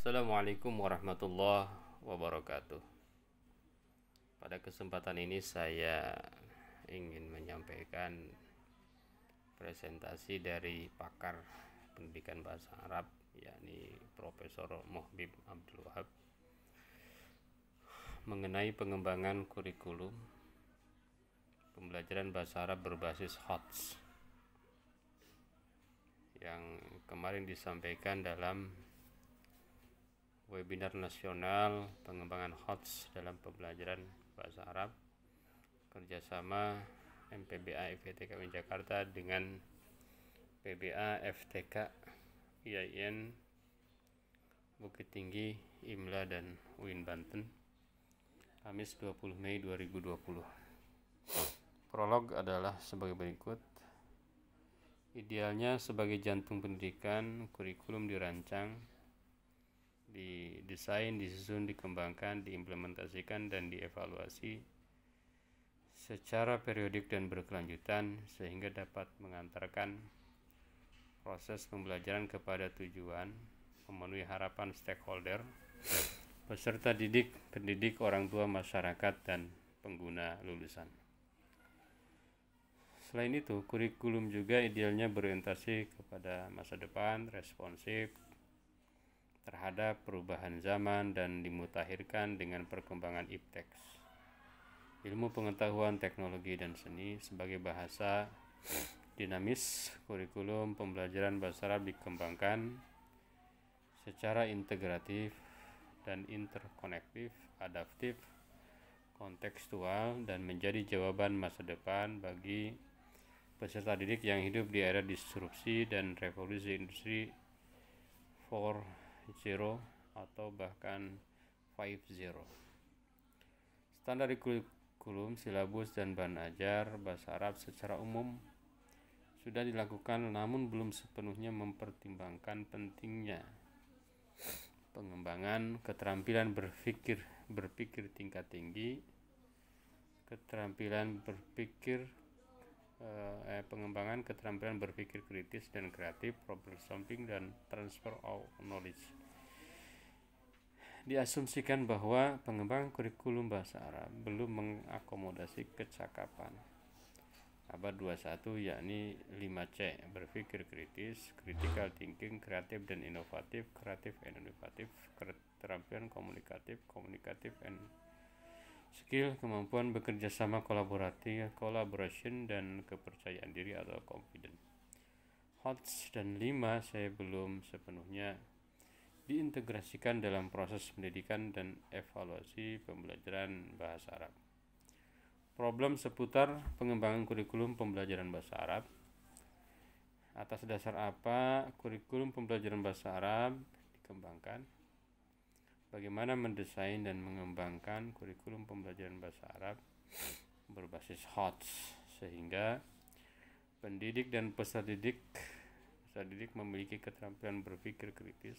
Assalamualaikum warahmatullahi wabarakatuh. Pada kesempatan ini saya ingin menyampaikan presentasi dari pakar pendidikan bahasa Arab, yakni Profesor Muhbib Abdul Wahab, mengenai pengembangan kurikulum pembelajaran bahasa Arab berbasis HOTS yang kemarin disampaikan dalam webinar nasional pengembangan HOTS dalam pembelajaran bahasa Arab kerjasama MPBA FTK UIN Jakarta dengan PBA FTK IAIN Bukit Tinggi IMLA dan UIN Banten, Kamis 20 Mei 2020. Prolog adalah sebagai berikut. Idealnya sebagai jantung pendidikan, kurikulum dirancang, didesain, disusun, dikembangkan, diimplementasikan, dan dievaluasi secara periodik dan berkelanjutan sehingga dapat mengantarkan proses pembelajaran kepada tujuan memenuhi harapan stakeholder, peserta didik, pendidik, orang tua, masyarakat, dan pengguna lulusan. Selain itu, kurikulum juga idealnya berorientasi kepada masa depan, responsif terhadap perubahan zaman, dan dimutakhirkan dengan perkembangan ipteks, ilmu pengetahuan, teknologi, dan seni. Sebagai bahasa dinamis, kurikulum pembelajaran bahasa Arab dikembangkan secara integratif dan interkonektif, adaptif, kontekstual, dan menjadi jawaban masa depan bagi peserta didik yang hidup di era disrupsi dan revolusi industri 4.0 atau bahkan 5.0. Standar kurikulum, silabus, dan bahan ajar bahasa Arab secara umum sudah dilakukan, namun belum sepenuhnya mempertimbangkan pentingnya pengembangan keterampilan berpikir tingkat tinggi, pengembangan keterampilan berpikir kritis dan kreatif, problem solving, dan transfer of knowledge. Diasumsikan bahwa pengembangan kurikulum bahasa Arab belum mengakomodasi kecakapan abad 21, yakni 5C, berpikir kritis, critical thinking, kreatif dan inovatif, kreatif and inovatif, keterampilan komunikatif, communicative and skill, kemampuan bekerja sama kolaboratif, collaboration, dan kepercayaan diri atau confidence. HOTS dan 5C belum sepenuhnya diintegrasikan dalam proses pendidikan dan evaluasi pembelajaran bahasa Arab. Problem seputar pengembangan kurikulum pembelajaran bahasa Arab. Atas dasar apa kurikulum pembelajaran bahasa Arab dikembangkan? Bagaimana mendesain dan mengembangkan kurikulum pembelajaran bahasa Arab berbasis HOTS sehingga pendidik dan peserta didik memiliki keterampilan berpikir kritis,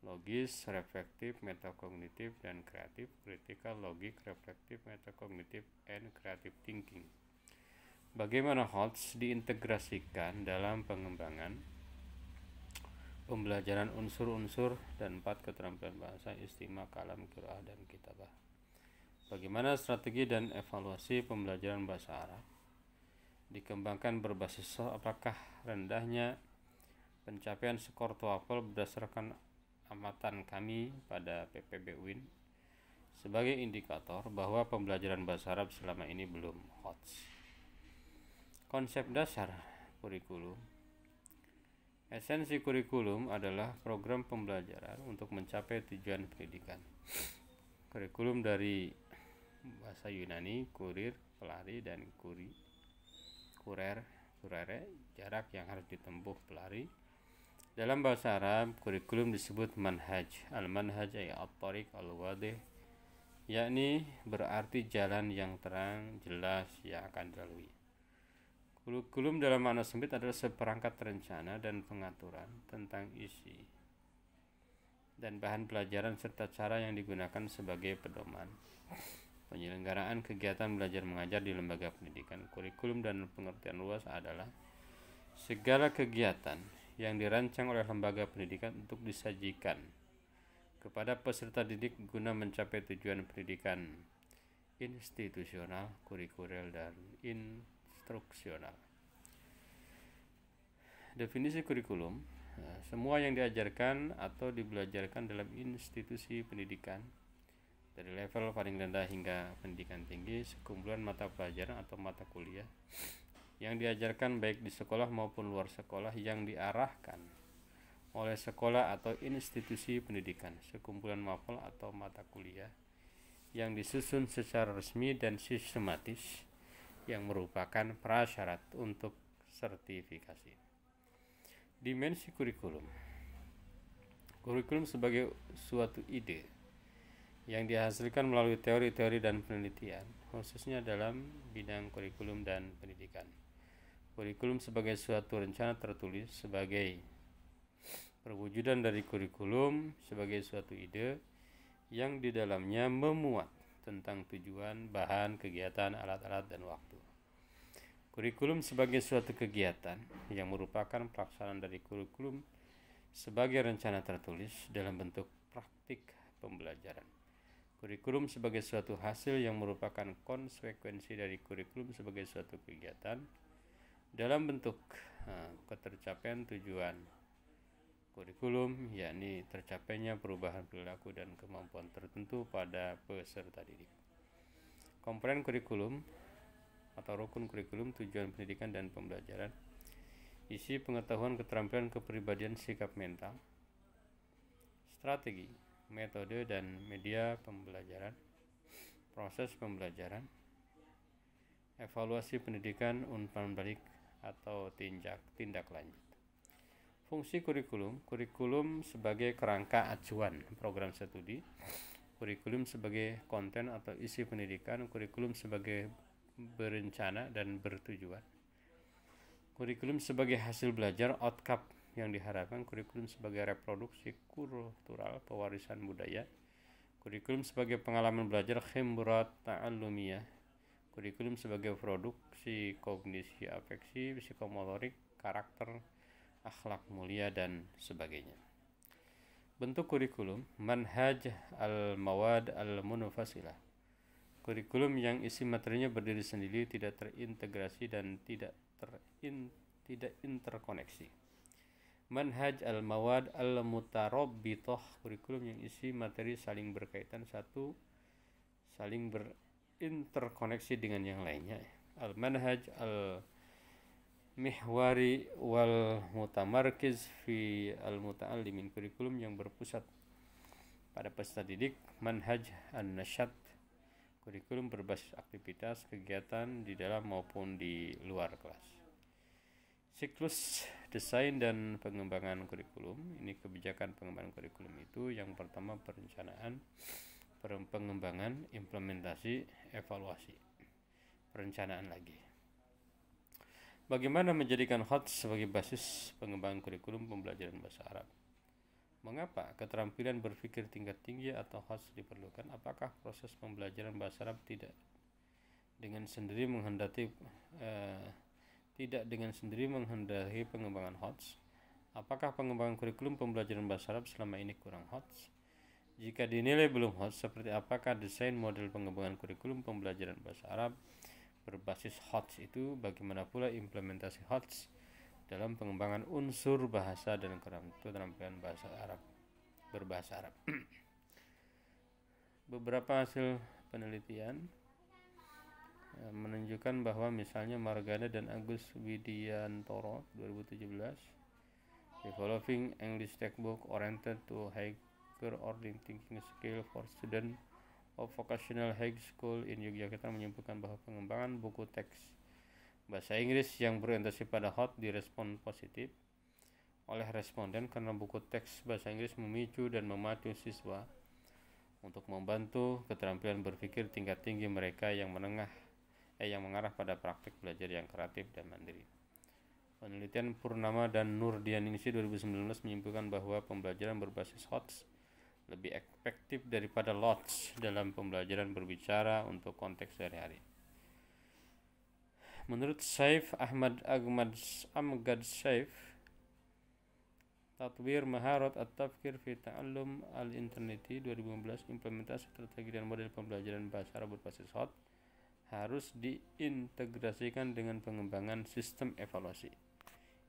logis, reflektif, metakognitif, dan kreatif, critical, logik, reflektif, metakognitif, and creative thinking. Bagaimana HOTS diintegrasikan dalam pengembangan pembelajaran unsur-unsur dan 4 keterampilan bahasa, istima, kalam, qiraah, dan kitabah. Bagaimana strategi dan evaluasi pembelajaran bahasa Arab dikembangkan berbasis apakah rendahnya pencapaian skor TOEFL berdasarkan amatan kami pada PPB UIN sebagai indikator bahwa pembelajaran bahasa Arab selama ini belum HOTS. Konsep dasar kurikulum. Esensi kurikulum adalah program pembelajaran untuk mencapai tujuan pendidikan. Kurikulum dari bahasa Yunani, kurir, pelari, dan kurere, jarak yang harus ditempuh pelari. Dalam bahasa Arab, kurikulum disebut manhaj. Al-manhaj ay at-tariq al-wadih, yakni berarti jalan yang terang, jelas yang akan dilalui. Kurikulum dalam makna sempit adalah seperangkat rencana dan pengaturan tentang isi dan bahan pelajaran serta cara yang digunakan sebagai pedoman penyelenggaraan kegiatan belajar mengajar di lembaga pendidikan. Kurikulum dan pengertian luas adalah segala kegiatan yang dirancang oleh lembaga pendidikan untuk disajikan kepada peserta didik guna mencapai tujuan pendidikan institusional, kurikuler, dan instruksional. Definisi kurikulum: semua yang diajarkan atau dibelajarkan dalam institusi pendidikan dari level paling rendah hingga pendidikan tinggi, sekumpulan mata pelajaran atau mata kuliah yang diajarkan baik di sekolah maupun luar sekolah yang diarahkan oleh sekolah atau institusi pendidikan, sekumpulan mapel atau mata kuliah yang disusun secara resmi dan sistematis yang merupakan prasyarat untuk sertifikasi. Dimensi kurikulum. Kurikulum sebagai suatu ide yang dihasilkan melalui teori-teori dan penelitian, khususnya dalam bidang kurikulum dan pendidikan. Kurikulum sebagai suatu rencana tertulis sebagai perwujudan dari kurikulum sebagai suatu ide yang di dalamnya memuat tentang tujuan, bahan, kegiatan, alat-alat, dan waktu. Kurikulum sebagai suatu kegiatan yang merupakan pelaksanaan dari kurikulum sebagai rencana tertulis dalam bentuk praktik pembelajaran. Kurikulum sebagai suatu hasil yang merupakan konsekuensi dari kurikulum sebagai suatu kegiatan dalam bentuk ketercapaian tujuan kurikulum, yakni tercapainya perubahan perilaku dan kemampuan tertentu pada peserta didik. Komponen kurikulum atau rukun kurikulum: tujuan pendidikan dan pembelajaran, isi pengetahuan, keterampilan, kepribadian, sikap mental, strategi, metode dan media pembelajaran, proses pembelajaran, evaluasi pendidikan, umpan balik atau tindak lanjut. Fungsi kurikulum: kurikulum sebagai kerangka acuan program studi, kurikulum sebagai konten atau isi pendidikan, kurikulum sebagai berencana dan bertujuan, kurikulum sebagai hasil belajar outcome yang diharapkan, kurikulum sebagai reproduksi kultural pewarisan budaya, kurikulum sebagai pengalaman belajar khibrat ta'allumiyah, kurikulum sebagai produksi kognisi afeksi, psikomotorik, karakter, akhlak mulia, dan sebagainya. Bentuk kurikulum: manhaj al-mawad al-munfasilah, kurikulum yang isi materinya berdiri sendiri, tidak terintegrasi dan tidak interkoneksi. Manhaj al-mawad al-mutarabbithah, kurikulum yang isi materi saling berkaitan, saling berinterkoneksi dengan yang lainnya. Al-manhaj al-mihwari wal mutamarkiz fi al-muta'allimin, kurikulum yang berpusat pada peserta didik. Manhaj an-nasyat, kurikulum berbasis aktivitas kegiatan di dalam maupun di luar kelas. Siklus desain dan pengembangan kurikulum. Ini kebijakan pengembangan kurikulum itu: yang pertama perencanaan, pengembangan, implementasi, evaluasi. Perencanaan lagi. Bagaimana menjadikan HOTS sebagai basis pengembangan kurikulum pembelajaran bahasa Arab? Mengapa keterampilan berpikir tingkat tinggi atau HOTS diperlukan? Apakah proses pembelajaran bahasa Arab tidak dengan sendiri menghendaki pengembangan HOTS? Apakah pengembangan kurikulum pembelajaran bahasa Arab selama ini kurang HOTS? Jika dinilai belum HOTS, seperti apakah desain model pengembangan kurikulum pembelajaran bahasa Arab berbasis HOTS itu? Bagaimana pula implementasi HOTS dalam pengembangan unsur bahasa dan keterampilan bahasa Arab berbahasa Arab? Beberapa hasil penelitian menunjukkan bahwa misalnya Margana dan Agus Widiantoro 2017, Developing English Textbook Oriented to Higher Order Thinking Skill for Students of Vocational High School in Yogyakarta, menyimpulkan bahwa pengembangan buku teks bahasa Inggris yang berorientasi pada HOT direspon positif oleh responden karena buku teks bahasa Inggris memicu dan memacu siswa untuk membantu keterampilan berpikir tingkat tinggi mereka yang mengarah pada praktik belajar yang kreatif dan mandiri. Penelitian Purnama dan Nurdianingsih 2019 menyimpulkan bahwa pembelajaran berbasis HOTS lebih efektif daripada LOTS dalam pembelajaran berbicara untuk konteks sehari-hari. Menurut Saif Ahmad Amgad Saif, Tatwir Maharat At-Tafkir fi Ta'allum Al-Interneti 2015, implementasi strategi dan model pembelajaran bahasa Arab berbasis HOT harus diintegrasikan dengan pengembangan sistem evaluasi.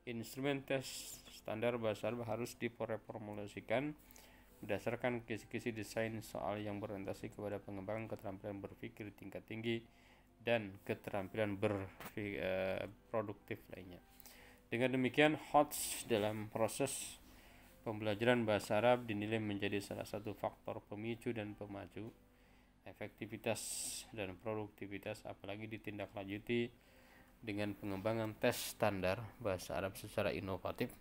Instrumen tes standar bahasa Arab harus direformulasikan berdasarkan kisi-kisi desain soal yang berorientasi kepada pengembangan keterampilan berpikir tingkat tinggi dan keterampilan produktif lainnya. Dengan demikian, HOTS dalam proses pembelajaran bahasa Arab dinilai menjadi salah satu faktor pemicu dan pemaju efektivitas dan produktivitas, apalagi ditindaklanjuti dengan pengembangan tes standar bahasa Arab secara inovatif,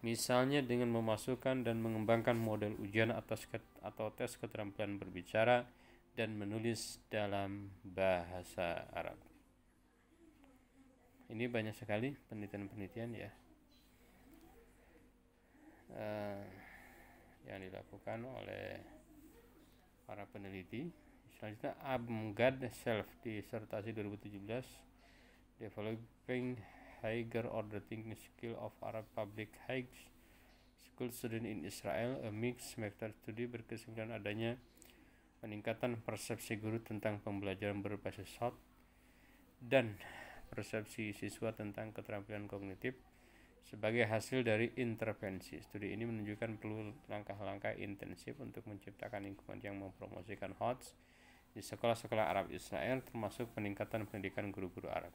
misalnya dengan memasukkan dan mengembangkan model ujian atau tes keterampilan berbicara dan menulis dalam bahasa Arab. Ini banyak sekali penelitian-penelitian ya yang dilakukan oleh para peneliti. Selanjutnya Abmgad Self disertasi 2017, Developing Higher Order Thinking Skill of Arab Public High School Student in Israel, a Mixed Method Study, berkesimpulan adanya peningkatan persepsi guru tentang pembelajaran berbasis HOT dan persepsi siswa tentang keterampilan kognitif sebagai hasil dari intervensi. Studi ini menunjukkan perlu langkah-langkah intensif untuk menciptakan lingkungan yang mempromosikan HOTS di sekolah-sekolah Arab Israel, termasuk peningkatan pendidikan guru-guru Arab.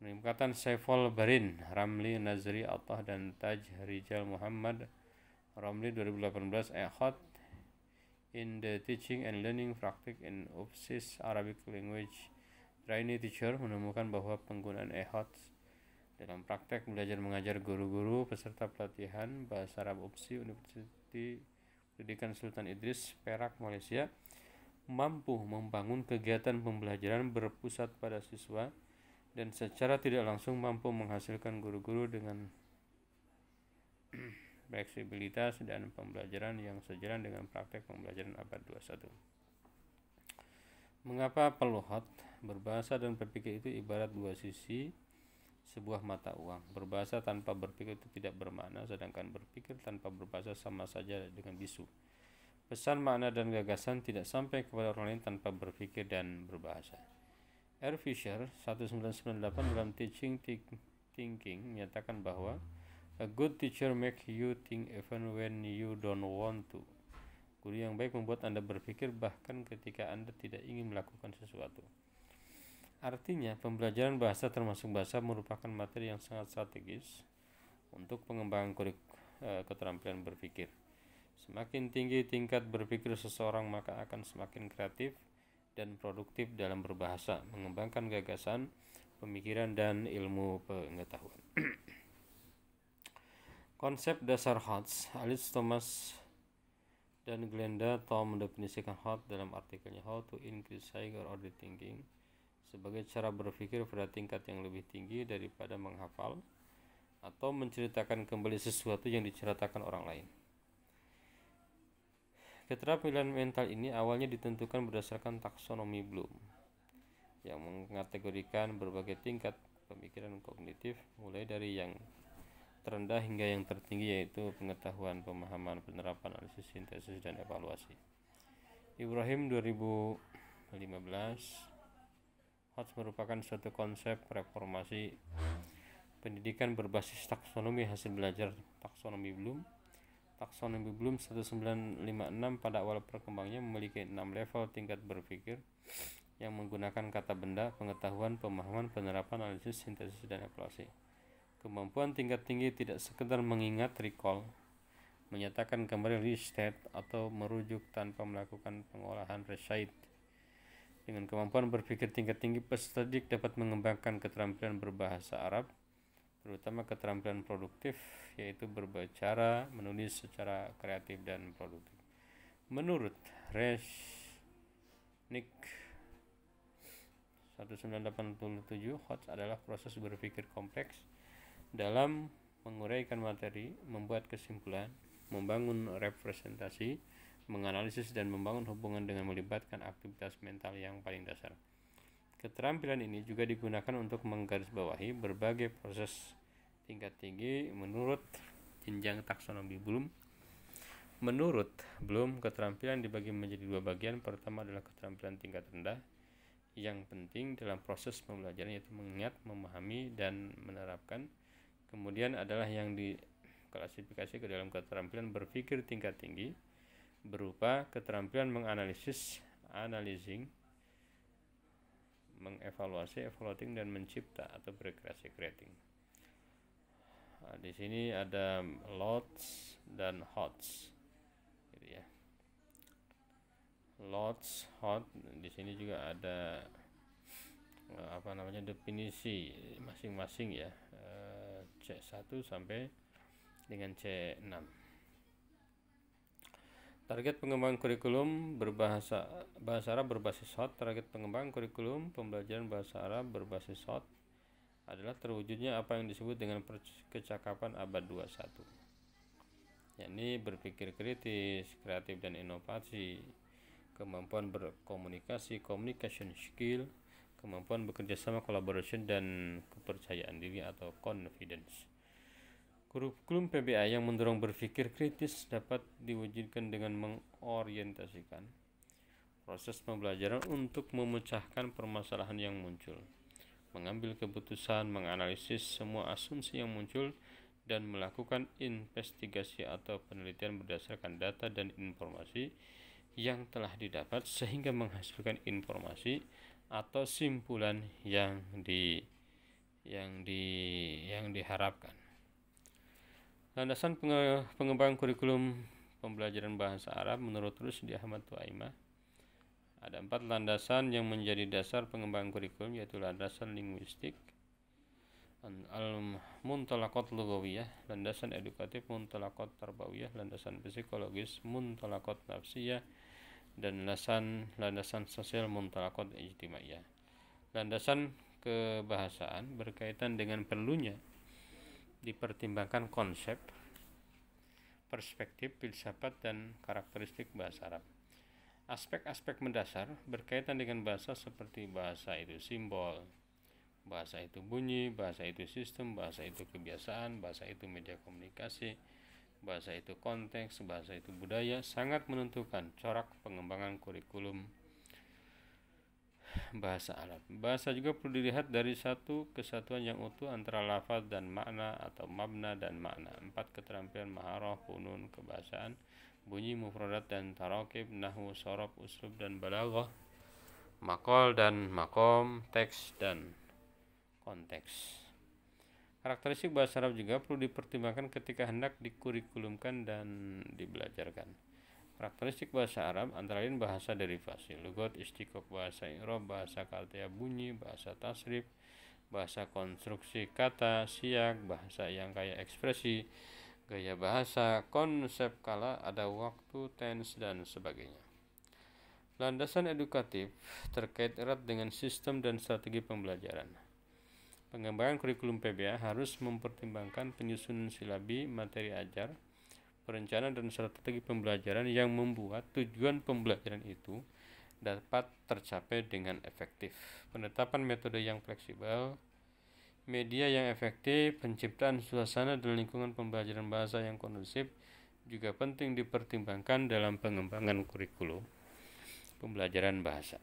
Peningkatan Saiful Barin, Ramli Nazri Attah dan Taj Rijal Muhammad Ramli 2018, HOT in the Teaching and Learning Practice in UPSIS Arabic Language Trainee Teacher menemukan bahwa penggunaan HOTS dalam praktek belajar mengajar guru-guru peserta pelatihan bahasa Arab UPSI Universitas Pendidikan Sultan Idris, Perak, Malaysia, mampu membangun kegiatan pembelajaran berpusat pada siswa dan secara tidak langsung mampu menghasilkan guru-guru dengan fleksibilitas dan pembelajaran yang sejalan dengan praktek pembelajaran abad 21. Mengapa perlu HOT? Berbahasa dan berpikir itu ibarat dua sisi sebuah mata uang. Berbahasa tanpa berpikir itu tidak bermakna, sedangkan berpikir tanpa berbahasa sama saja dengan bisu. Pesan, makna, dan gagasan tidak sampai kepada orang lain tanpa berpikir dan berbahasa. R. Fisher 1998 dalam Teaching Thinking menyatakan bahwa a good teacher make you think even when you don't want to. Guru yang baik membuat Anda berpikir bahkan ketika Anda tidak ingin melakukan sesuatu. Artinya, pembelajaran bahasa termasuk bahasa merupakan materi yang sangat strategis untuk pengembangan keterampilan berpikir. Semakin tinggi tingkat berpikir seseorang, maka akan semakin kreatif dan produktif dalam berbahasa, mengembangkan gagasan, pemikiran, dan ilmu pengetahuan. Konsep dasar HOTS, Alice Thomas dan Glenda Tom mendefinisikan HOT dalam artikelnya How to Increase Higher Order Thinking sebagai cara berpikir pada tingkat yang lebih tinggi daripada menghafal atau menceritakan kembali sesuatu yang diceritakan orang lain. Keterampilan mental ini awalnya ditentukan berdasarkan taksonomi Bloom yang mengategorikan berbagai tingkat pemikiran kognitif mulai dari yang terendah hingga yang tertinggi, yaitu pengetahuan, pemahaman, penerapan, analisis, sintesis, dan evaluasi. Ibrahim 2015, HOTS merupakan suatu konsep reformasi pendidikan berbasis taksonomi hasil belajar taksonomi Bloom. Taksonomi Bloom 1956 pada awal perkembangannya memiliki 6 level tingkat berpikir yang menggunakan kata benda, pengetahuan, pemahaman, penerapan, analisis, sintesis, dan evaluasi. Kemampuan tingkat tinggi tidak sekedar mengingat, recall, menyatakan kembali, restate, atau merujuk tanpa melakukan pengolahan, recite. Dengan kemampuan berpikir tingkat tinggi, peserta didik dapat mengembangkan keterampilan berbahasa Arab, terutama keterampilan produktif, yaitu berbicara, menulis secara kreatif dan produktif. Menurut Resnick 1987, HOTS adalah proses berpikir kompleks dalam menguraikan materi, membuat kesimpulan, membangun representasi, menganalisis, dan membangun hubungan dengan melibatkan aktivitas mental yang paling dasar. Keterampilan ini juga digunakan untuk menggarisbawahi berbagai proses tingkat tinggi menurut jenjang taksonomi Bloom. Menurut Bloom, keterampilan dibagi menjadi dua bagian. Pertama adalah keterampilan tingkat rendah yang penting dalam proses pembelajaran, yaitu mengingat, memahami, dan menerapkan. Kemudian adalah yang diklasifikasi ke dalam keterampilan berpikir tingkat tinggi, berupa keterampilan menganalisis, analyzing, mengevaluasi, evaluating, dan mencipta atau berkreasi, creating. Nah, di sini ada lots dan hots, gitu ya. Lots, hot, di sini juga ada definisi masing-masing ya, C1 sampai dengan C6. Target pengembangan kurikulum bahasa Arab berbasis hot. Target pengembangan kurikulum pembelajaran bahasa Arab berbasis hot adalah terwujudnya apa yang disebut dengan kecakapan abad 21, yakni berpikir kritis, kreatif, dan inovasi, kemampuan berkomunikasi, communication skill, kemampuan bekerja sama, collaboration, dan kepercayaan diri atau confidence. Kurikulum PBA yang mendorong berpikir kritis dapat diwujudkan dengan mengorientasikan proses pembelajaran untuk memecahkan permasalahan yang muncul, mengambil keputusan, menganalisis semua asumsi yang muncul, dan melakukan investigasi atau penelitian berdasarkan data dan informasi yang telah didapat sehingga menghasilkan informasi atau simpulan yang diharapkan. Landasan pengembangan kurikulum pembelajaran bahasa Arab menurut Rusdi Ahmad Tuaimah, ada 4 landasan yang menjadi dasar pengembangan kurikulum, yaitu landasan linguistik, al-muntalaqat lughawiyah, landasan edukatif, muntalaqat tarbawiyah, landasan psikologis, muntalaqat nafsiyah, dan landasan sosial, muntalaqat ijtimaiyah. Landasan kebahasaan berkaitan dengan perlunya dipertimbangkan konsep, perspektif, filsafat, dan karakteristik bahasa Arab. Aspek-aspek mendasar berkaitan dengan bahasa seperti bahasa itu simbol, bahasa itu bunyi, bahasa itu sistem, bahasa itu kebiasaan, bahasa itu media komunikasi, bahasa itu konteks, bahasa itu budaya, sangat menentukan corak pengembangan kurikulum bahasa Arab. Bahasa juga perlu dilihat dari satu kesatuan yang utuh antara lafaz dan makna atau mabna dan makna. 4 keterampilan maharah, funun, kebahasaan, bunyi, mufradat, dan tarakib, nahwu, sorof, uslub, dan balaghah, maqal dan maqam, teks, dan konteks. Karakteristik bahasa Arab juga perlu dipertimbangkan ketika hendak dikurikulumkan dan dibelajarkan. Karakteristik bahasa Arab antara lain bahasa derivasi, lugat, istiqaq, bahasa i'rab, bahasa kaltia bunyi, bahasa tasrif, bahasa konstruksi kata, siyak, bahasa yang kaya ekspresi, gaya bahasa, konsep kala, ada waktu, tense, dan sebagainya. Landasan edukatif terkait erat dengan sistem dan strategi pembelajaran. Pengembangan kurikulum PBA harus mempertimbangkan penyusunan silabi, materi ajar, perencanaan, dan strategi pembelajaran yang membuat tujuan pembelajaran itu dapat tercapai dengan efektif. Penetapan metode yang fleksibel, media yang efektif, penciptaan suasana dan lingkungan pembelajaran bahasa yang kondusif juga penting dipertimbangkan dalam pengembangan kurikulum pembelajaran bahasa.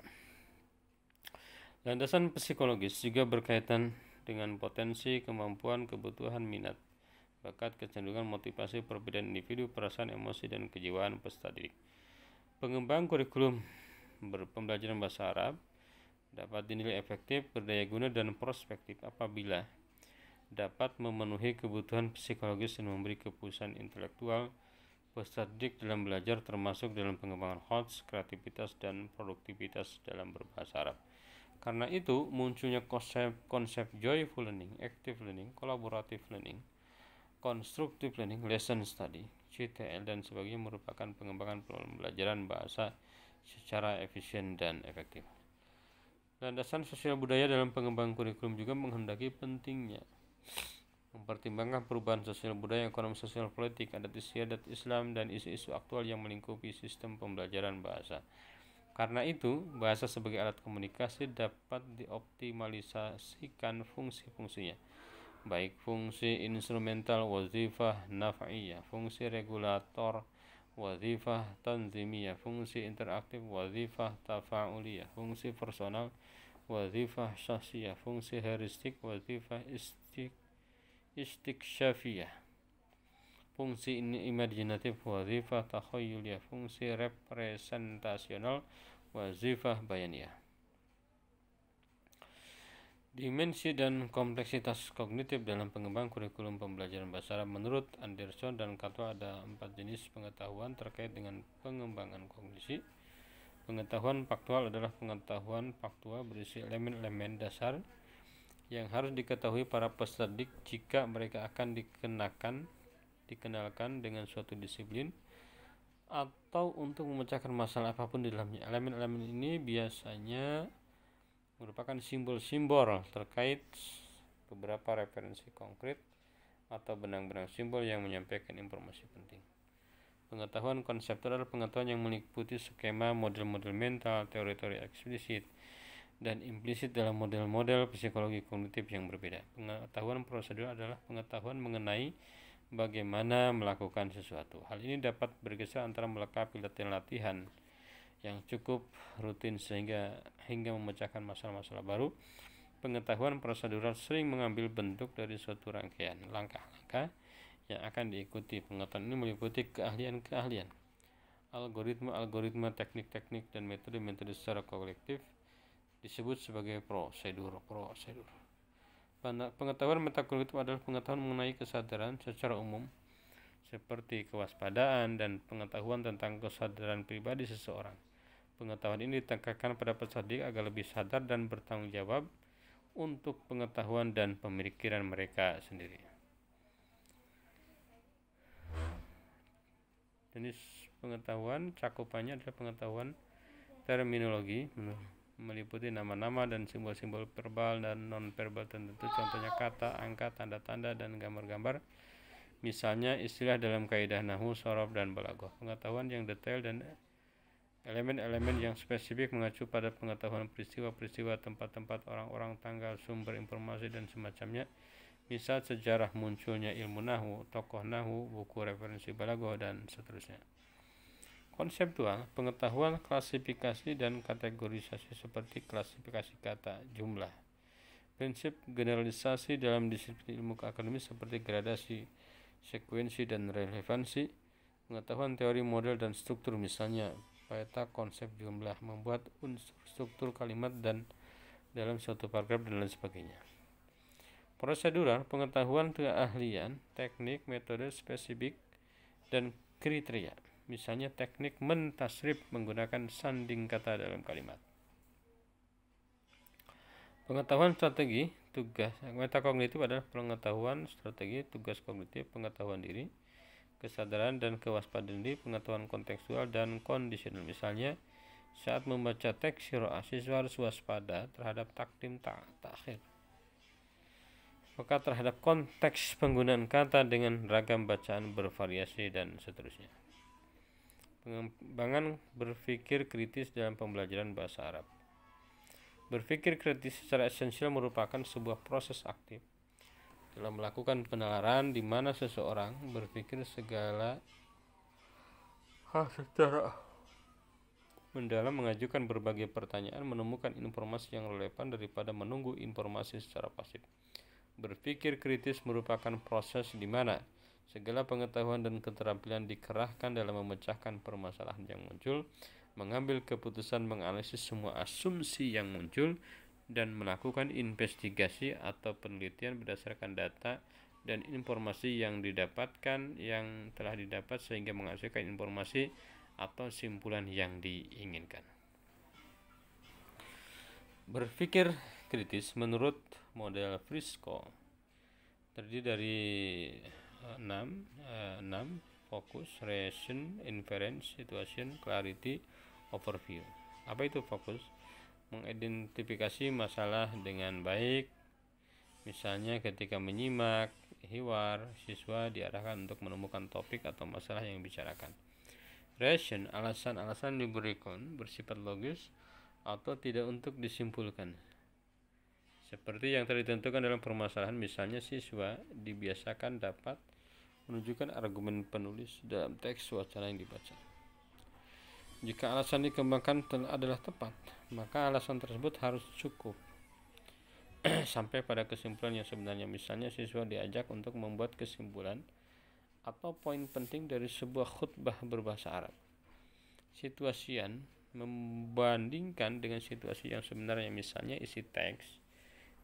Landasan psikologis juga berkaitan dengan potensi, kemampuan, kebutuhan, minat, bakat, kecenderungan, motivasi, perbedaan individu, perasaan, emosi, dan kejiwaan peserta didik. Pengembangan kurikulum pembelajaran bahasa Arab dapat dinilai efektif, berdaya guna, dan prospektif apabila dapat memenuhi kebutuhan psikologis dan memberi kepuasan intelektual peserta didik dalam belajar, termasuk dalam pengembangan HOTS, kreativitas, dan produktivitas dalam berbahasa Arab. Karena itu, munculnya konsep joyful learning, active learning, collaborative learning, constructive learning, lesson study, CTL, dan sebagainya merupakan pengembangan pembelajaran bahasa secara efisien dan efektif. Landasan sosial budaya dalam pengembangan kurikulum juga menghendaki pentingnya mempertimbangkan perubahan sosial budaya, ekonomi, sosial, politik, adat istiadat Islam, dan isu-isu aktual yang melingkupi sistem pembelajaran bahasa. Karena itu, bahasa sebagai alat komunikasi dapat dioptimalisasikan fungsi-fungsinya baik fungsi instrumental, wazifah naf'iyah, fungsi regulator, wazifah tanzimiyah, fungsi interaktif, wazifah tafa'uliyah, fungsi personal, wazifah syakhsiyah, fungsi heuristik, wazifah istiksyafiyah, fungsi imajinatif, wazifah takhayyuliyah, fungsi representasional, wazifah bayaniyah. Dimensi dan kompleksitas kognitif dalam pengembangan kurikulum pembelajaran bahasa Arab. Menurut Anderson dan Caldwell ada 4 jenis pengetahuan terkait dengan pengembangan kognisi. Pengetahuan faktual adalah pengetahuan faktual berisi elemen-elemen dasar yang harus diketahui para peserta didik jika mereka akan dikenalkan dengan suatu disiplin atau untuk memecahkan masalah apapun di dalamnya. Elemen-elemen ini biasanya merupakan simbol-simbol terkait beberapa referensi konkret atau benang-benang simbol yang menyampaikan informasi penting. Pengetahuan konseptual adalah pengetahuan yang meliputi skema, model-model mental, teori-teori eksplisit dan implisit dalam model-model psikologi kognitif yang berbeda. Pengetahuan prosedur adalah pengetahuan mengenai bagaimana melakukan sesuatu. Hal ini dapat bergeser antara melengkapi latihan-latihan yang cukup rutin hingga memecahkan masalah-masalah baru. Pengetahuan prosedural sering mengambil bentuk dari suatu rangkaian langkah-langkah yang akan diikuti. Pengetahuan ini meliputi keahlian-keahlian, algoritma-algoritma, teknik-teknik, dan metode-metode secara kolektif disebut sebagai prosedur. Pengetahuan metakognitif adalah pengetahuan mengenai kesadaran secara umum seperti kewaspadaan dan pengetahuan tentang kesadaran pribadi seseorang. Pengetahuan ini ditekankan pada peserta didik agar lebih sadar dan bertanggung jawab untuk pengetahuan dan pemikiran mereka sendiri. Jenis pengetahuan cakupannya adalah pengetahuan terminologi, meliputi nama-nama dan simbol-simbol verbal dan non-verbal tertentu, contohnya kata, angka, tanda-tanda, dan gambar-gambar. Misalnya istilah dalam kaidah nahwu, shorof, dan balaghah. Pengetahuan yang detail dan elemen-elemen yang spesifik mengacu pada pengetahuan peristiwa-peristiwa, tempat-tempat, orang-orang, tanggal, sumber informasi, dan semacamnya. Misal sejarah munculnya ilmu nahwu, tokoh nahwu, buku referensi balaghah, dan seterusnya. Konseptual, pengetahuan klasifikasi dan kategorisasi seperti klasifikasi kata, jumlah. Prinsip generalisasi dalam disiplin ilmu akademis seperti gradasi, sekuensi, dan relevansi. Pengetahuan teori model dan struktur, misalnya peta konsep jumlah, membuat unsur struktur kalimat dan dalam suatu paragraf, dan lain sebagainya. Prosedural, pengetahuan keahlian, teknik, metode spesifik, dan kriteria. Misalnya teknik mentasrif menggunakan sanding kata dalam kalimat. Pengetahuan strategi, tugas. Metakognitif adalah pengetahuan strategi, tugas kognitif, pengetahuan diri, kesadaran dan kewaspadaan diri, pengetahuan kontekstual dan kondisional. Misalnya, saat membaca teks qiraah, siswa harus waspada terhadap takdim ta'khir. Maka terhadap konteks penggunaan kata dengan ragam bacaan bervariasi dan seterusnya. Pengembangan berpikir kritis dalam pembelajaran bahasa Arab. Berpikir kritis secara esensial merupakan sebuah proses aktif dalam melakukan penalaran di mana seseorang berpikir segala hal secara mendalam, mengajukan berbagai pertanyaan, menemukan informasi yang relevan daripada menunggu informasi secara pasif. Berpikir kritis merupakan proses di mana segala pengetahuan dan keterampilan dikerahkan dalam memecahkan permasalahan yang muncul, mengambil keputusan, menganalisis semua asumsi yang muncul, dan melakukan investigasi atau penelitian berdasarkan data dan informasi yang telah didapat sehingga menghasilkan informasi atau simpulan yang diinginkan. Berpikir kritis menurut model Frisco terdiri dari 6 fokus, reason, inference, situation, clarity, overview. Apa itu fokus? Mengidentifikasi masalah dengan baik. Misalnya ketika menyimak hiwar, siswa diarahkan untuk menemukan topik atau masalah yang dibicarakan. Reason, alasan-alasan diberikan bersifat logis atau tidak untuk disimpulkan, seperti yang telah ditentukan dalam permasalahan. Misalnya, siswa dibiasakan dapat menunjukkan argumen penulis dalam teks wacana yang dibaca. Jika alasan dikembangkan adalah tepat, maka alasan tersebut harus cukup sampai pada kesimpulan yang sebenarnya. Misalnya, siswa diajak untuk membuat kesimpulan atau poin penting dari sebuah khutbah berbahasa Arab. Situasian membandingkan dengan situasi yang sebenarnya. Misalnya, isi teks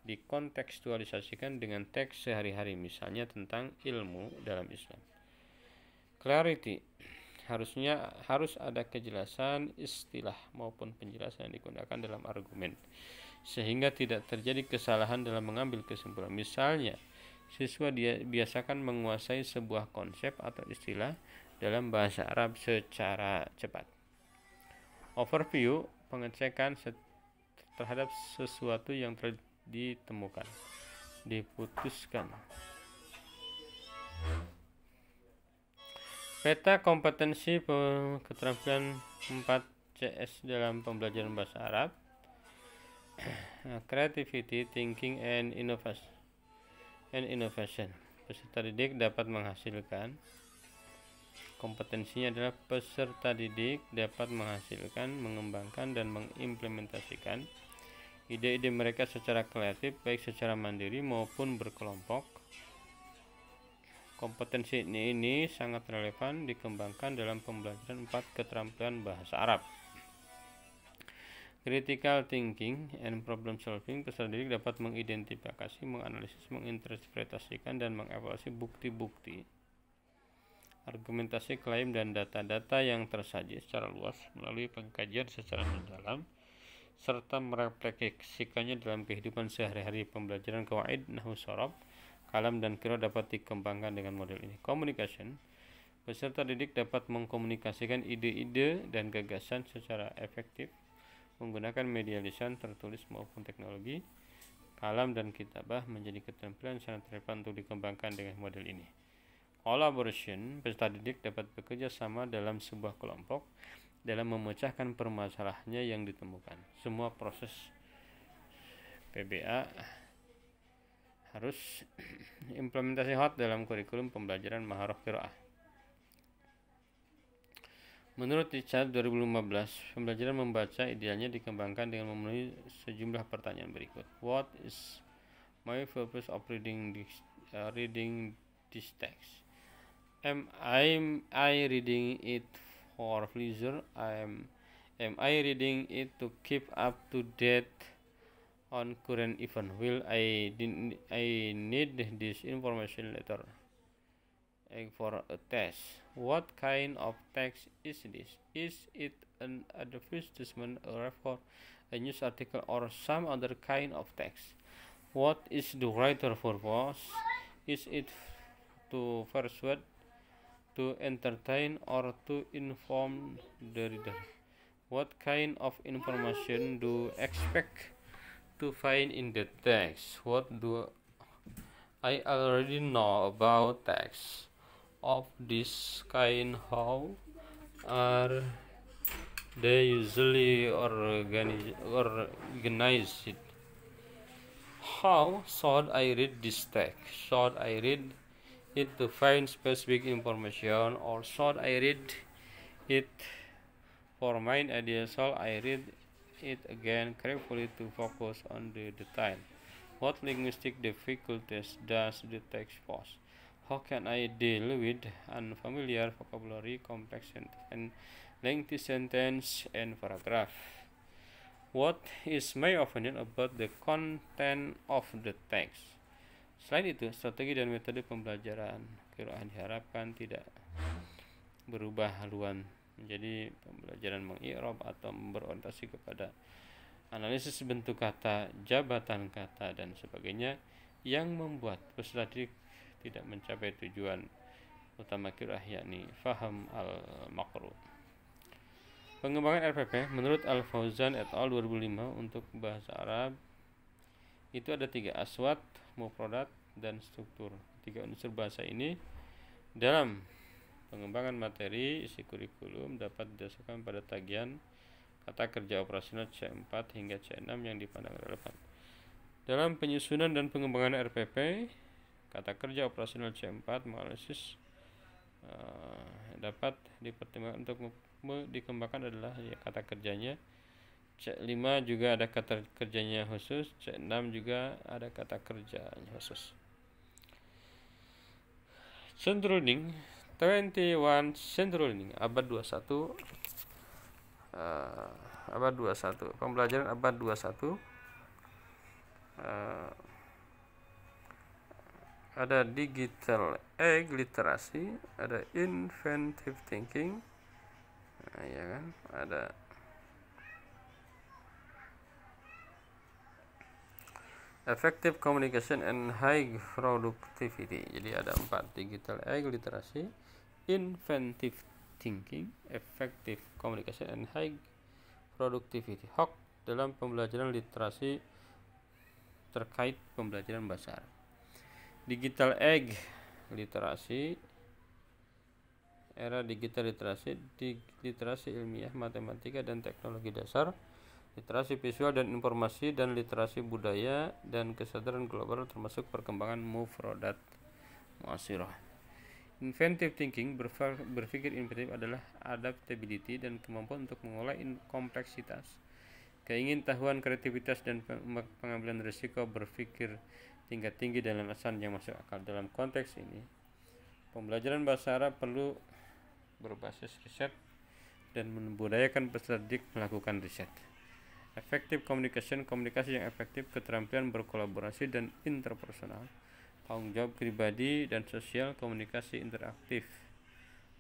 dikontekstualisasikan dengan teks sehari-hari, misalnya tentang ilmu dalam Islam. Clarity, harus ada kejelasan istilah maupun penjelasan yang digunakan dalam argumen, sehingga tidak terjadi kesalahan dalam mengambil kesimpulan. Misalnya, siswa biasakan menguasai sebuah konsep atau istilah dalam bahasa Arab secara cepat. Overview, pengecekan terhadap sesuatu yang ditemukan, diputuskan. Peta kompetensi keterampilan 4CS dalam pembelajaran bahasa Arab. Creativity, thinking, and innovation. Peserta didik dapat menghasilkan. Kompetensinya adalah peserta didik dapat menghasilkan, mengembangkan, dan mengimplementasikan ide-ide mereka secara kreatif, baik secara mandiri maupun berkelompok. Kompetensi ini sangat relevan dikembangkan dalam pembelajaran 4 keterampilan bahasa Arab. Critical thinking and problem solving, peserta didik dapat mengidentifikasi, menganalisis, menginterpretasikan, dan mengevaluasi bukti-bukti, argumentasi, klaim, dan data-data yang tersaji secara luas melalui pengkajian secara mendalam, serta merefleksikannya dalam kehidupan sehari-hari. Pembelajaran qawaid, nahwu, shorof, kalam, dan qiraah dapat dikembangkan dengan model ini. Communication, peserta didik dapat mengkomunikasikan ide-ide dan gagasan secara efektif menggunakan media lisan, tertulis, maupun teknologi. Kalam dan kitabah menjadi keterampilan sangat relevan untuk dikembangkan dengan model ini. Collaboration, peserta didik dapat bekerja sama dalam sebuah kelompok dalam memecahkan permasalahannya yang ditemukan. Semua proses PBA harus implementasi hot dalam kurikulum pembelajaran Maharah Qiraah. Menurut Richard 2015, pembelajaran membaca idealnya dikembangkan dengan memenuhi sejumlah pertanyaan berikut. What is my purpose of reading this text? Am I reading it for pleasure? Am I reading it to keep up to date on current event? Will I need this information later for a test? What kind of text is this? Is it an advertisement, a report, a news article, or some other kind of text? What is the writer purpose? Is it to persuade, to entertain, or to inform the reader? What kind of information do you expect to find in the text? What do I already know about text of this kind? How are they usually organized? How should I read this text? Should I read it to find specific information, or should I read it for main idea? Shall I read it again carefully to focus on the detail? What linguistic difficulties does the text pose? How can I deal with unfamiliar vocabulary, complex sentence, and lengthy sentence and paragraph? What is my opinion about the content of the text? Selain itu, strategi dan metode pembelajaran qiraah diharapkan tidak berubah haluan menjadi pembelajaran mengi'rab atau berorientasi kepada analisis bentuk kata, jabatan kata, dan sebagainya, yang membuat peserta didik tidak mencapai tujuan utama qiraah, yakni faham al-maqru. Pengembangan RPP menurut Al-Fauzan et al. 2005 untuk bahasa Arab itu ada 3: aswat, mufradat, dan struktur. 3 unsur bahasa ini dalam pengembangan materi isi kurikulum dapat didasarkan pada tagihan kata kerja operasional C4 hingga C6 yang dipandang relevan. Dalam penyusunan dan pengembangan RPP, kata kerja operasional C4 menganalisis dapat dipertimbangkan untuk dikembangkan adalah ya, kata kerjanya. C5 juga ada kata kerjanya khusus, C6 juga ada kata kerjanya khusus. Central Learning 21 Central Learning abad 21, abad 21, pembelajaran abad 21. Ada digital age literasi, ada inventive thinking, ya kan, ada effective communication and high productivity. Jadi ada 4: digital age literasi, inventive thinking, effective communication and high productivity. HOC dalam pembelajaran literasi terkait pembelajaran bahasa Arab. Digital age literasi, era digital literasi, literasi ilmiah, matematika dan teknologi dasar, literasi visual dan informasi, dan literasi budaya dan kesadaran global termasuk perkembangan mufradat muasirah. Inventive thinking, berpikir inovatif adalah adaptability dan kemampuan untuk mengolah kompleksitas, keingintahuan, kreativitas dan pengambilan risiko, berpikir tingkat tinggi dalam alasan yang masuk akal. Dalam konteks ini, pembelajaran bahasa Arab perlu berbasis riset dan membudayakan peserta didik melakukan riset. Effective communication, komunikasi yang efektif, keterampilan berkolaborasi dan interpersonal, tanggung jawab pribadi dan sosial, komunikasi interaktif,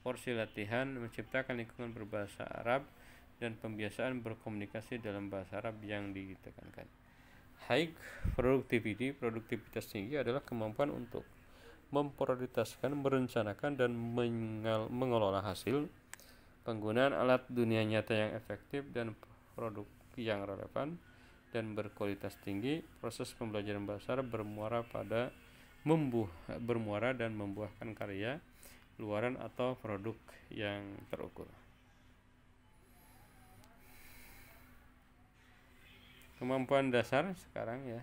porsi latihan, menciptakan lingkungan berbahasa Arab, dan pembiasaan berkomunikasi dalam bahasa Arab yang ditekankan. High productivity, produktivitas tinggi adalah kemampuan untuk memprioritaskan, merencanakan, dan mengelola hasil, penggunaan alat dunia nyata yang efektif dan produk yang relevan dan berkualitas tinggi. Proses pembelajaran bahasa Arab bermuara dan membuahkan karya luaran atau produk yang terukur. Kemampuan dasar sekarang ya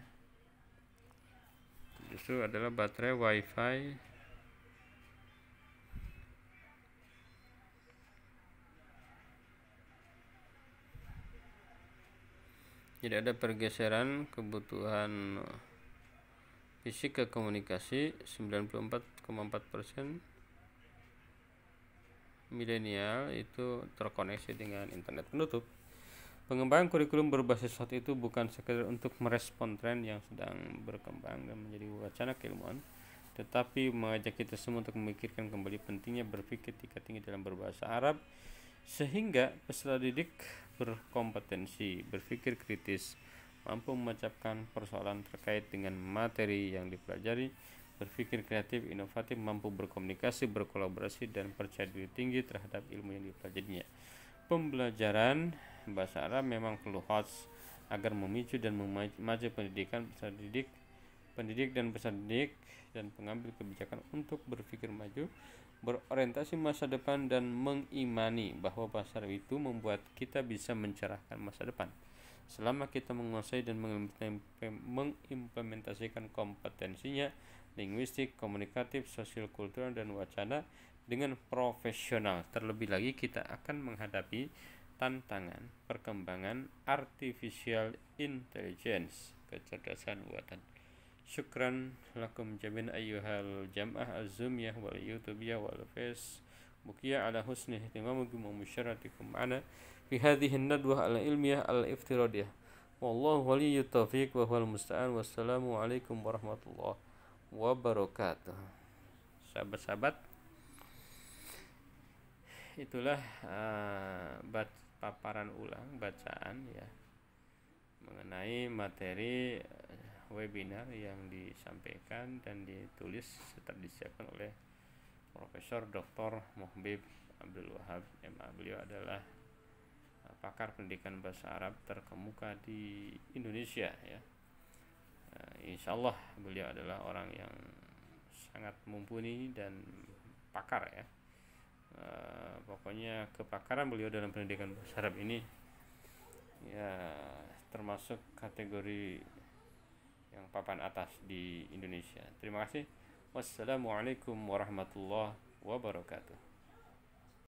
justru adalah baterai, wifi, jadi ada pergeseran kebutuhan fisik ke komunikasi. 94,4% milenial itu terkoneksi dengan internet penutup. Pengembangan kurikulum berbasis hot itu bukan sekedar untuk merespon tren yang sedang berkembang dan menjadi wacana keilmuan, tetapi mengajak kita semua untuk memikirkan kembali pentingnya berpikir tingkat tinggi dalam berbahasa Arab, sehingga peserta didik berkompetensi berpikir kritis, mampu memecahkan persoalan terkait dengan materi yang dipelajari, berpikir kreatif, inovatif, mampu berkomunikasi, berkolaborasi, dan percaya diri tinggi terhadap ilmu yang dipelajarinya. Pembelajaran bahasa Arab memang perlu hots agar memicu dan memacu pendidikan peserta didik, pendidik dan peserta didik, dan pengambil kebijakan untuk berpikir maju, berorientasi masa depan, dan mengimani bahwa bahasa Arab itu membuat kita bisa mencerahkan masa depan selama kita menguasai dan mengimplementasikan kompetensinya linguistik, komunikatif, sosial, kultural, dan wacana dengan profesional. Terlebih lagi kita akan menghadapi tantangan perkembangan artificial intelligence, kecerdasan buatan. Syukran lakum jami'an ayyuhal jam'ah az-zoomiyah wal youtubiyah wal facebookiyah ala husni ihtimamukum wa musyaratikum ma'ana fi hadhihi an-nadwah al-ilmiyah al-iftiradiyah. Wallahu waliyyut taufiq wa huwal musta'an. Wassalamu alaikum warahmatullahi wabarakatuh. Sahabat-sahabat, itulah paparan ulang bacaan ya mengenai materi webinar yang disampaikan dan ditulis serta disiapkan oleh Profesor Dr. Muhbib Abdul Wahab MA. Beliau adalah pakar pendidikan bahasa Arab terkemuka di Indonesia ya. Insya Allah beliau adalah orang yang sangat mumpuni dan pakar ya. Pokoknya kepakaran beliau dalam pendidikan bahasa Arab ini ya termasuk kategori yang papan atas di Indonesia. Terima kasih. Wassalamualaikum warahmatullahi wabarakatuh.